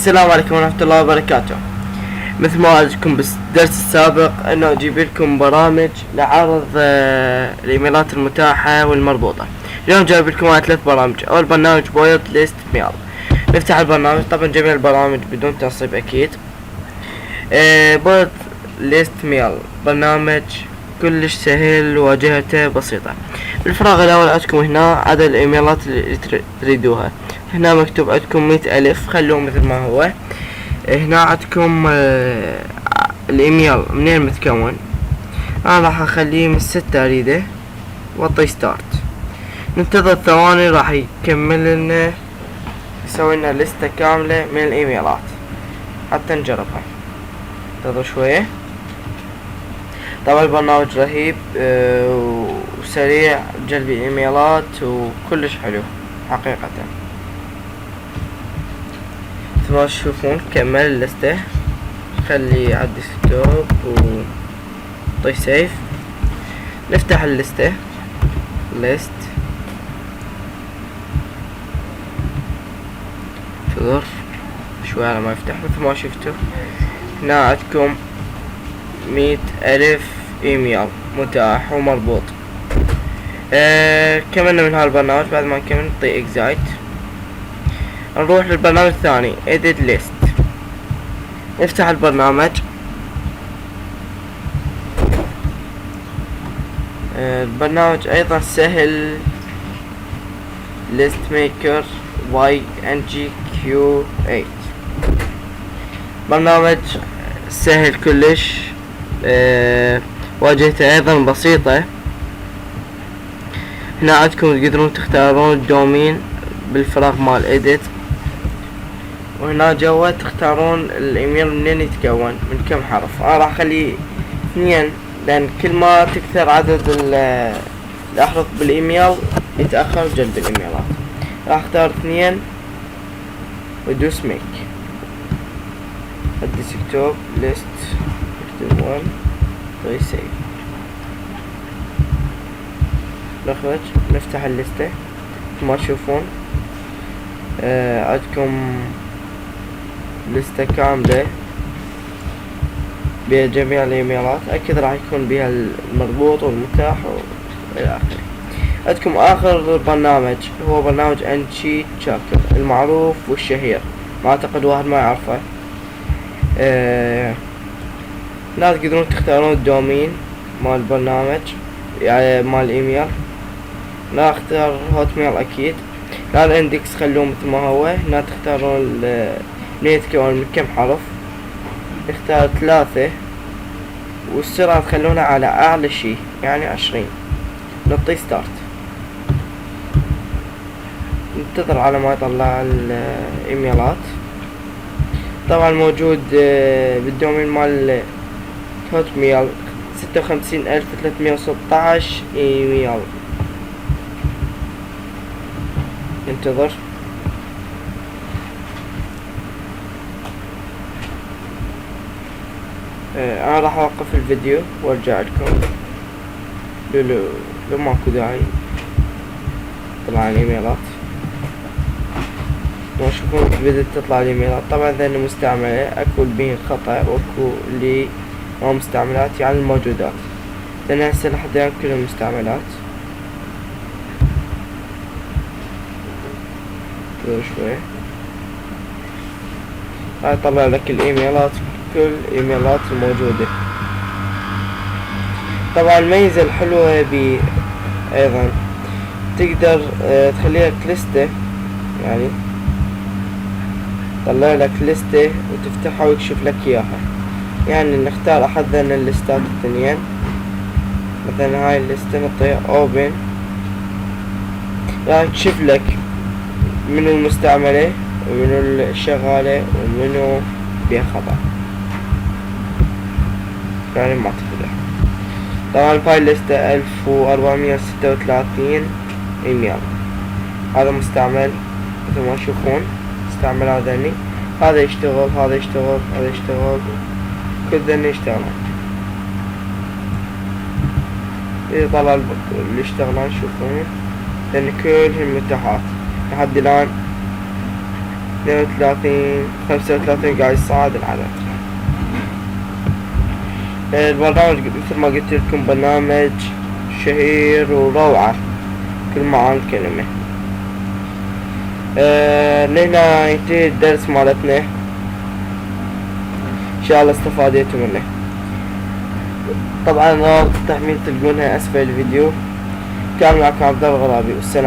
السلام عليكم ورحمة الله وبركاته. مثل ما قلتلكم بالدرس السابق انه اجيب لكم برامج لعرض الايميلات المتاحة والمربوطة. اليوم جايب لكم 3 برامج. اول برنامج بويلد ليست ميل. نفتح البرنامج، طبعا جميع البرامج بدون تنصيب اكيد. بويلد ليست ميل برنامج كلش سهل، واجهته بسيطة. بالفراغ الاول عندكم هنا عدد الايميلات اللي تريدوها. هنا مكتوب عندكم 100,000، خلوه مثل ما هو. هنا عندكم الايميل منين متكون. انا راح اخليه من 6 اريده واعطي ستارت. ننتظر ثواني راح يكمل لنا، يسوي لنا لستة كاملة من الايميلات حتى نجربها. انتظروا شوية. طبعا البرنامج رهيب وسريع بجلب الايميلات وكلش حلو حقيقة. مثل ما تشوفون كمل اللستة، خلي على الديسكتوب وطي سيف. نفتح اللستة ليست، انتظر شوي على ما يفتح. مثل ما شفتوا هنا عندكم 100,000 ايميل متاح ومربوط. كملنا من هالبرنامج. بعد ما نكمل نطي اكزايت، نروح للبرنامج الثاني edit list. نفتح البرنامج. البرنامج ايضا سهل، list maker YNGQ8. برنامج سهل كلش، واجهته ايضا بسيطة. هنا عندكم تقدرون تختارون الدومين بالفراغ مال edit، وهنا جوا تختارون الايميل منين يتكون، من كم حرف. انا راح اخلي 2 لان كل ما تكثر عدد الاحرف بالايميل يتأخر جلب الايميلات. راح اختار 2 وادوس ميك. الديسكتوب ليست اكتب 1 طي سيف. نخرج نفتح الليستة. ما تشوفون عندكم لستة كاملة بها جميع الايميلات. اكيد راح يكون بها المربوط والمتاح والى اخره. عندكم اخر برنامج هو برنامج انشي تشاكر المعروف والشهير، ما اعتقد واحد ما يعرفه. لا تقدرون تختارون الدومين مال البرنامج يعني مال الايميل. لا اختار هوت ميل اكيد. لا الاندكس خلوه مثل ما هو. هنا تختارون من يتكون من كم حرف. نختار 3 والسرعة تخلونها على اعلى شي يعني 20. نعطي ستارت. ننتظر على ما يطلع الايميلات. طبعا موجود بالدومين مال هوت ميل 56,316 ايميل. انتظر. انا راح اوقف الفيديو وارجع لكم. لو ماكو داعي طلع الايميلات. ما تشوفون بدأت تطلع الايميلات. طبعا ذني مستعملة، اكو بين خطأ واكو اللي ما مستعملات يعني الموجودات. لان هسه لحد الان كلهم مستعملات. شوي هاي طلع لك الايميلات، كل الايميلات الموجودة. طبعا الميزة الحلوة بي ايضا تقدر تخليها لستة، يعني طلع لك لستة وتفتحها ويكشف لك اياها. يعني نختار احد ذن الليستات الثنين. مثلا هاي الليستة نعطيها اوبن، راح تكشف لك منو المستعملة ومنو الشغالة ومنو بها خطأ، يعني ما تفضح. طبعا هاي الليستة 1436 ايميل. هذا مستعمل مثل ما تشوفون، استعمل هذاني. هذا يشتغل، هذا يشتغل، هذا يشتغل، كل ذني يشتغلون. اذا طلع اللي يشتغلون شوفون لان كلهم متاحات لحد الان. 32 35 قاعد يصعد العدد. البرنامج مثل ما قلت لكم برنامج شهير وروعة كل معنى الكلمة. لهنا ينتهي الدرس مالتنا، ان شاء الله استفاديتوا منه. طبعا رابط التحميل تلقونها اسفل الفيديو. كان معكم عبد الله الغرابي، والسلام.